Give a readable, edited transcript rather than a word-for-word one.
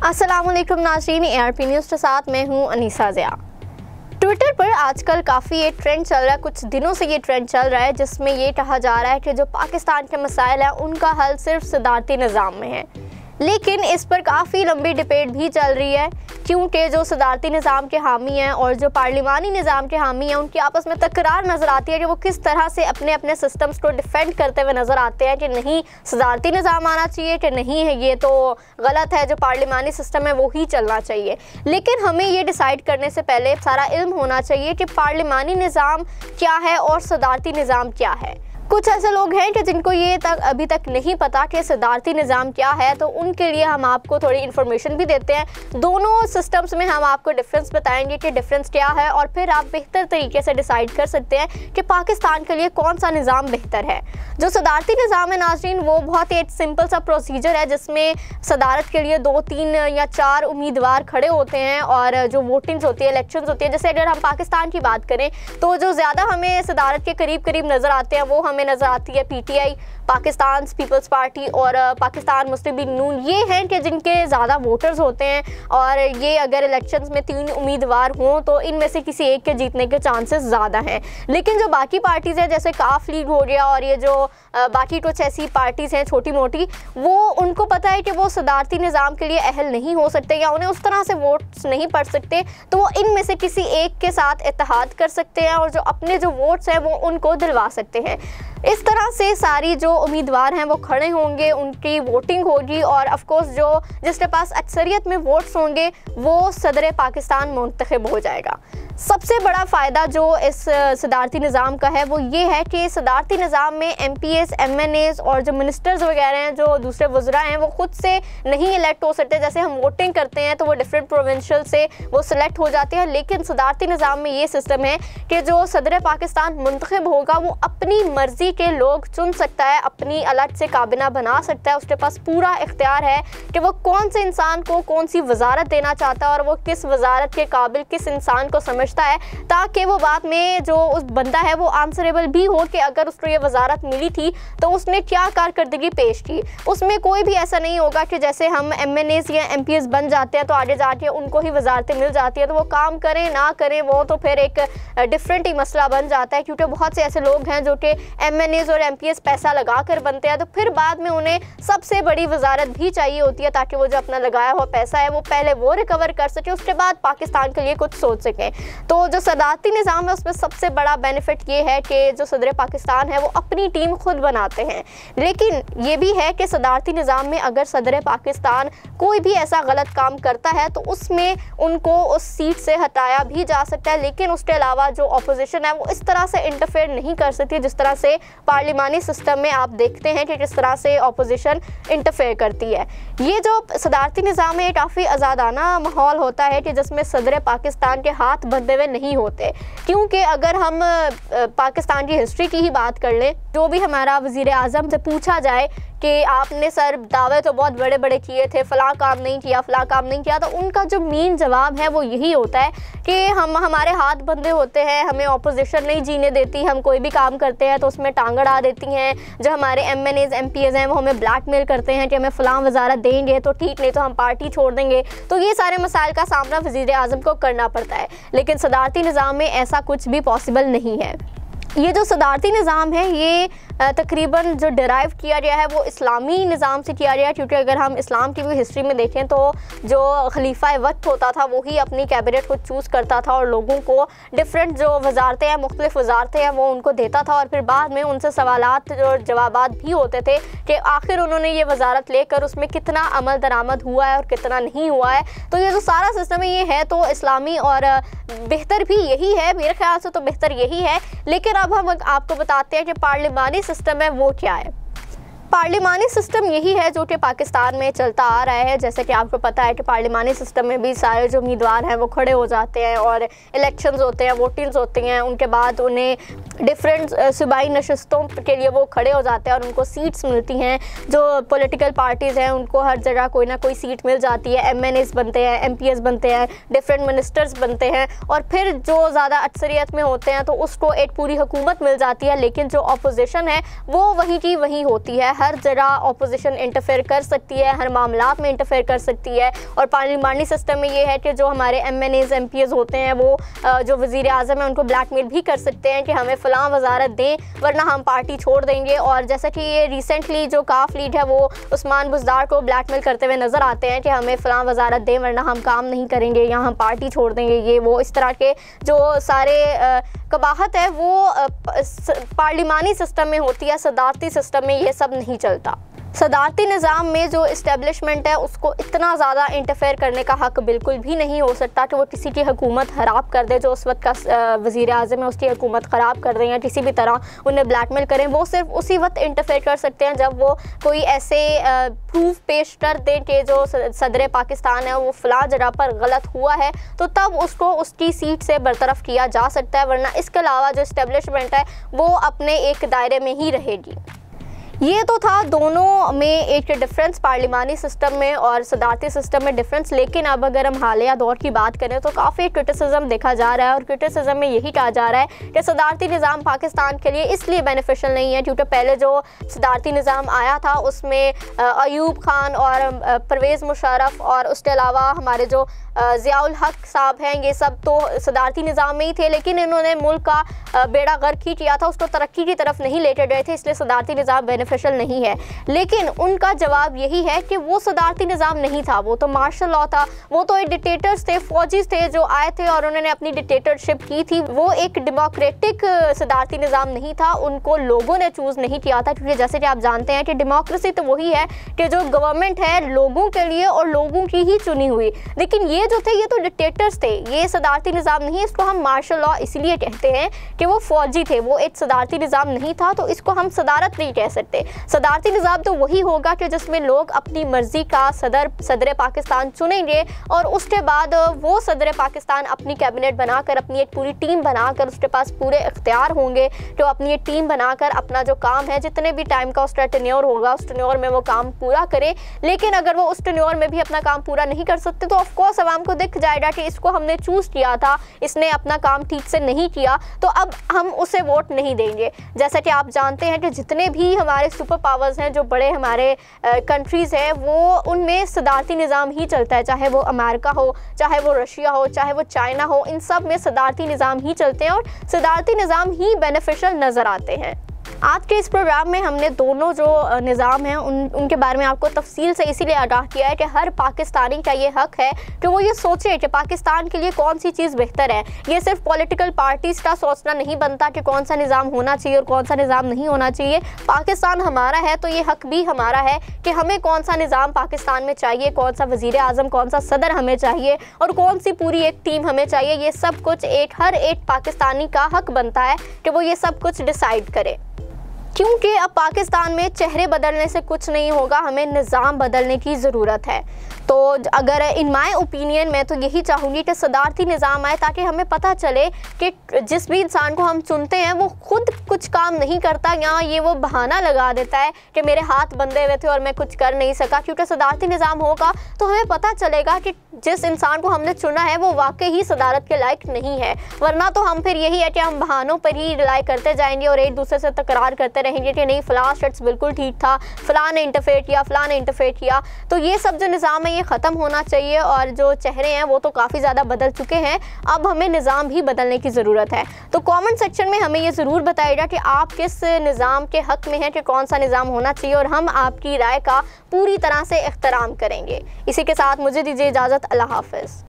अस्सलामुअलैकुम नाज़रीन, ARP news के साथ मैं हूं अनीसा ज़िया। ट्विटर पर आजकल काफ़ी ये ट्रेंड चल रहा है, कुछ दिनों से ये ट्रेंड चल रहा है जिसमें ये कहा जा रहा है कि जो पाकिस्तान के मसाइल हैं उनका हल सिर्फ सदारती निज़ाम में है। लेकिन इस पर काफ़ी लंबी डिबेट भी चल रही है क्योंकि जो सदारती निज़ाम के हामी हैं और जो पार्लिमानी निज़ाम के हामी हैं उनकी आपस में तकरार नज़र आती है कि वो किस तरह से अपने अपने सिस्टम्स को डिफेंड करते हुए नज़र आते हैं कि नहीं सदारती निज़ाम आना चाहिए कि नहीं है ये तो गलत है, जो पार्लिमानी सिस्टम है वो ही चलना चाहिए। लेकिन हमें ये डिसाइड करने से पहले सारा इल्म होना चाहिए कि पार्लिमानी निज़ाम क्या है और सदारती निज़ाम क्या है। कुछ ऐसे लोग हैं कि जिनको ये अभी तक नहीं पता कि सदारती निज़ाम क्या है, तो उनके लिए हम आपको थोड़ी इन्फॉर्मेशन भी देते हैं। दोनों सिस्टम्स में हम आपको डिफरेंस बताएंगे कि डिफरेंस क्या है और फिर आप बेहतर तरीके से डिसाइड कर सकते हैं कि पाकिस्तान के लिए कौन सा निज़ाम बेहतर है। जो सदारती निज़ाम है नाज़रीन, वो बहुत ही एक सिंपल सा प्रोसीजर है जिसमें सदारत के लिए 2, 3 या 4 उम्मीदवार खड़े होते हैं और जो वोटिंग्स होती है, इलेक्शंस होती है। जैसे अगर हम पाकिस्तान की बात करें तो जो ज़्यादा हमें सदारत के करीब नज़र आते हैं वो हमें नज़र आती है PTI, पाकिस्तान पीपल्स पार्टी और पाकिस्तान मुस्लिम लीग नून। ये हैं कि जिनके ज़्यादा वोटर्स होते हैं और ये अगर इलेक्शंस में 3 उम्मीदवार हों तो इनमें से किसी एक के जीतने के चांसेस ज़्यादा हैं। लेकिन जो बाकी पार्टीज़ हैं जैसे काफ लीग हो गया और ये जो बाकी कुछ ऐसी पार्टीज़ हैं छोटी मोटी, वो उनको पता है कि वो सदारती निज़ाम के लिए अहल नहीं हो सकते या उन्हें उस तरह से वोट्स नहीं पड़ सकते, तो वो इनमें से किसी एक के साथ इत्तेहाद कर सकते हैं और जो अपने जो वोट्स हैं वो उनको दिलवा सकते हैं। इस तरह से सारी जो उम्मीदवार हैं वो खड़े होंगे, उनकी वोटिंग होगी और ऑफ कोर्स जो जिसके पास अक्सरियत में वोट्स होंगे वो सदर पाकिस्तान मुंतखब हो जाएगा। सबसे बड़ा फ़ायदा जो इस सदारती निज़ाम का है वो ये है कि सदारती निज़ाम में MPs, MNAs और जो मिनिस्टर्स वगैरह हैं, जो दूसरे वज़रा हैं, वो ख़ुद से नहीं इलेक्ट हो सकते। जैसे हम वोटिंग करते हैं तो वो डिफरेंट प्रोविंशियल से वो सिलेक्ट हो जाते हैं, लेकिन सदारती निज़ाम में ये सिस्टम है कि जो सदर पाकिस्तान मुंतखब होगा वो अपनी मर्ज़ी के लोग चुन सकता है, अपनी अलग से काबिना बना सकता है। उसके पास पूरा इख्तियार है कि वो कौन से इंसान को कौन सी वजारत देना चाहता है और वो किस वजारत के काबिल किस इंसान को समझ है, ताकि वो बाद में जो उस बंदा है वो आंसरेबल भी हो कि अगर उसको ये वजारत मिली थी तो उसने क्या कारकर्दगी पेश की। उसमें कोई भी ऐसा नहीं होगा कि जैसे हम MNAs या MPs बन जाते हैं तो आगे जाके उनको ही वजारतें मिल जाती है, तो वो काम करें ना करें वो तो फिर एक डिफरेंट ही मसला बन जाता है। क्योंकि बहुत से ऐसे लोग हैं जो कि MNAs और MPs पैसा लगा कर बनते हैं, तो फिर बाद में उन्हें सबसे बड़ी वजारत भी चाहिए होती है ताकि वो जो अपना लगाया हुआ पैसा है वो पहले वो रिकवर कर सके, उसके बाद पाकिस्तान के लिए कुछ सोच सकें। तो जो सदारती निज़ाम है उसमें सबसे बड़ा बेनिफिट ये है कि जो सदर पाकिस्तान है वो अपनी टीम खुद बनाते हैं। लेकिन ये भी है कि सदारती निज़ाम में अगर सदर पाकिस्तान कोई भी ऐसा गलत काम करता है तो उसमें उनको उस सीट से हटाया भी जा सकता है, लेकिन उसके अलावा जो अपोजिशन है वो इस तरह से इंटरफेयर नहीं कर सकती जिस तरह से पार्लिमानी सिस्टम में आप देखते हैं कि किस तरह से अपोजिशन इंटरफेयर करती है। ये जो सदारती निज़ाम में काफ़ी आज़ादाना माहौल होता है कि जिसमें सदर पाकिस्तान के हाथ बंधे हुए नहीं होते। क्योंकि अगर हम पाकिस्तान की हिस्ट्री की ही बात कर लें, जो भी हमारा वज़ीर आज़म से पूछा जाए कि आपने सर दावे तो बहुत बड़े बड़े किए थे, फ़लाँ काम नहीं किया, फ़लाँ काम नहीं किया, तो उनका जो मेन जवाब है वो यही होता है कि हमारे हाथ बंधे होते हैं, हमें अपोजिशन नहीं जीने देती, हम कोई भी काम करते हैं तो उसमें टांग अड़ा देती हैं। जो हमारे MNAs MPs हैं वो हमें ब्लैकमेल करते हैं कि हमें फ़लाँ वजारत देंगे तो ठीक, नहीं तो हम पार्टी छोड़ देंगे। तो ये सारे मसाइल का सामना वज़ीर आज़म को करना पड़ता है, लेकिन सदारती निज़ाम में ऐसा कुछ भी पॉसिबल नहीं है। ये जो सदारती निज़ाम है ये तकरीबन जो डिराइव किया गया है वो इस्लामी निज़ाम से किया गया है, क्योंकि अगर हम इस्लाम की भी हिस्ट्री में देखें तो जो खलीफा वक्त होता था वही अपनी कैबिनेट को चूज़ करता था और लोगों को डिफरेंट जो वजारतें हैं, मुख्तलिफ वजारतें हैं, वो उनको देता था और फिर बाद में उनसे सवालात और जवाबात भी होते थे कि आखिर उन्होंने ये वजारत लेकर उसमें कितना अमल दरामद हुआ है और कितना नहीं हुआ है। तो ये जो सारा सिस्टम है ये है तो इस्लामी और बेहतर भी यही है, मेरे ख्याल से तो बेहतर यही है। लेकिन अब हम आपको बताते हैं कि पार्लिमानी सिस्टम है वो क्या है। पार्लिमानी सिस्टम यही है जो कि पाकिस्तान में चलता आ रहा है। जैसे कि आपको पता है कि पार्लिमानी सिस्टम में भी सारे जो उम्मीदवार हैं वो खड़े हो जाते हैं और इलेक्शंस होते हैं, वोटिंग्स होती हैं, उनके बाद उन्हें डिफरेंट सूबाई नशस्तों के लिए वो खड़े हो जाते हैं और उनको सीट्स मिलती हैं। जो पॉलिटिकल पार्टीज़ हैं उनको हर जगह कोई ना कोई सीट मिल जाती है, MNAs बनते हैं, MPs बनते हैं, डिफरेंट मिनिस्टर्स बनते हैं और फिर जो ज़्यादा अक्सरियत में होते हैं तो उसको एक पूरी हुकूमत मिल जाती है। लेकिन जो अपोजिशन है वो वही की वही होती है, हर जगह अपोजिशन इंटरफेयर कर सकती है, हर मामलात में इंटरफेयर कर सकती है। और पार्लिमानी सिस्टम में ये है कि जो हमारे MNAs MPs होते हैं वो जो वज़ीर आज़म है उनको ब्लैकमेल भी कर सकते हैं कि हमें फ़लाँ वजारत दें वरना हम पार्टी छोड़ देंगे। और जैसा कि ये रिसेंटली जो काफ लीड है वो उस्मान बुज़दार को ब्लैकमेल करते हुए नज़र आते हैं कि हमें फ़लाँ वजारत दें वरना हम काम नहीं करेंगे या हम पार्टी छोड़ देंगे। ये वो इस तरह के जो सारे कबाहत है वो पार्लिमानी सिस्टम में होती है, सदारती सिस्टम में ये सब नहीं चलता। सदारती निज़ाम में जो इस्टेब्लिशमेंट है उसको इतना ज़्यादा इंटरफेयर करने का हक़ बिल्कुल भी नहीं हो सकता कि वो किसी की हुकूमत ख़राब कर दे, जो उस वक्त का वज़ीर आज़म है उसकी हुकूमत ख़राब कर दें या किसी भी तरह उन्हें ब्लैकमेल करें। वो सिर्फ उसी वक्त इंटरफेयर कर सकते हैं जब वो कोई ऐसे प्रूफ पेश कर दें कि जो सदर पाकिस्तान है वो फ़लाँ जगह पर गलत हुआ है, तो तब उसको उसकी सीट से बरतरफ किया जा सकता है, वरना इसके अलावा जो इस्टेब्लिशमेंट है वो अपने एक दायरे में ही रहेगी। ये तो था दोनों में एक डिफरेंस, पार्लिमानी सिस्टम में और सदारती सिस्टम में डिफरेंस। लेकिन अब अगर हम हालिया दौर की बात करें तो काफ़ी क्रिटिसिज्म देखा जा रहा है और क्रिटिसिज्म में यही कहा जा रहा है कि सदारती निज़ाम पाकिस्तान के लिए इसलिए बेनिफिशियल नहीं है क्योंकि पहले जो सदारती निज़ाम आया था उसमें अयूब खान और परवेज़ मुशर्रफ और उसके अलावा हमारे जो ज़ियाउल हक साहब हैं, ये सब तो सदारती निज़ाम में ही थे, लेकिन इन्होंने मुल्क का बेड़ा गर्क ही किया था, उसको तरक्की की तरफ नहीं लेके गए थे, इसलिए सदारती निज़ाम बेनिफिशियल नहीं है। लेकिन उनका जवाब यही है कि वो सदारती निज़ाम नहीं था, वो तो मार्शल लॉ था, वो तो एक डिक्टेटर्स थे, फौजी थे जो आए थे और उन्होंने अपनी डिक्टेटरशिप की थी। वो एक डेमोक्रेटिक सदारती निज़ाम नहीं था, उनको लोगों ने चूज़ नहीं किया था, क्योंकि जैसे कि आप जानते हैं कि डेमोक्रेसी तो वही है कि जो गवर्नमेंट है लोगों के लिए और लोगों की ही चुनी हुई। लेकिन ये जो थे ये तो डिक्टेटर्स थे, ये सदारती निज़ाम नहीं है। इसको हम मार्शल लॉ इसलिए कहते हैं कि वो फौजी थे, वो एक सदारती निज़ाम नहीं था, तो इसको हम सदारत नहीं कह सकते। सदारती निज़ाम तो वही होगा कि जिसमें लोग अपनी मर्ज़ी का सदर पाकिस्तान चुनेंगे और उसके बाद वो सदर पाकिस्तान अपनी कैबिनेट बनाकर, अपनी एक पूरी टीम बनाकर, उसके पास पूरे इख्तियार होंगे तो अपनी एक टीम बनाकर अपना जो काम है जितने भी टाइम का उसका टेन्योर होगा उस टेन्योर में वो काम पूरा करे। लेकिन अगर वो उस टेन्योर में भी अपना काम पूरा नहीं कर सकते तो ऑफकोर्स आवाम को दिख जाएगा कि इसको हमने चूज़ किया था, इसने अपना काम ठीक से नहीं किया, तो अब हम उसे वोट नहीं देंगे। जैसा कि आप जानते हैं कि जितने भी हमारे सुपर पावर्स हैं, जो बड़े हमारे कंट्रीज़ हैं, वो उनमें सदारती निज़ाम ही चलता है, चाहे वो अमेरिका हो, चाहे वो रशिया हो, चाहे वो चाइना हो, इन सब में सदारती निज़ाम ही चलते हैं और सदारती निज़ाम ही बेनिफिशियल नज़र आते हैं। आज के इस प्रोग्राम में हमने दोनों जो निज़ाम हैं उनके बारे में आपको तफसील से इसीलिए आगाह किया है कि हर पाकिस्तानी का ये हक़ है कि वो ये सोचे कि पाकिस्तान के लिए कौन सी चीज़ बेहतर है। ये सिर्फ पॉलिटिकल पार्टीज़ का सोचना नहीं बनता कि कौन सा निज़ाम होना चाहिए और कौन सा निज़ाम नहीं होना चाहिए। पाकिस्तान हमारा है तो ये हक़ भी हमारा है कि हमें कौन सा निज़ाम पाकिस्तान में चाहिए, कौन सा वज़ीर आज़म, कौन सा सदर हमें चाहिए और कौन सी पूरी एक टीम हमें चाहिए। ये सब कुछ हर एक पाकिस्तानी का हक़ बनता है कि वो ये सब कुछ डिसाइड करे, क्योंकि अब पाकिस्तान में चेहरे बदलने से कुछ नहीं होगा, हमें निज़ाम बदलने की ज़रूरत है। तो अगर इन माय ओपिनियन मैं तो यही चाहूँगी कि सदारती निज़ाम आए ताकि हमें पता चले कि जिस भी इंसान को हम चुनते हैं वो खुद कुछ काम नहीं करता या ये वो बहाना लगा देता है कि मेरे हाथ बंधे हुए थे और मैं कुछ कर नहीं सका। क्योंकि सदारती निज़ाम होगा तो हमें पता चलेगा कि जिस इंसान को हमने चुना है वो वाकई ही सदारत के लायक नहीं है, वरना तो हम फिर यही है कि हम बहानों पर ही रिलाई करते जाएंगे और एक दूसरे से तकरार करते रहेंगे कि नहीं फ़लाँ शख्स बिल्कुल ठीक था, फ़लाँ ने इंटरफेयर किया, फ़लाँ ने इंटरफेयर किया। तो ये सब जो निज़ाम है ये ख़त्म होना चाहिए और जो चेहरे हैं वो तो काफ़ी ज़्यादा बदल चुके हैं, अब हमें निज़ाम भी बदलने की ज़रूरत है। तो कमेंट सेक्शन में हमें ये ज़रूर बताइएगा कि आप किस निज़ाम के हक़ में हैं कि कौन सा निज़ाम होना चाहिए और हम आपकी राय का पूरी तरह से एहतराम करेंगे। इसी के साथ मुझे दीजिए इजाज़त। अल्लाह हाफ़िज़।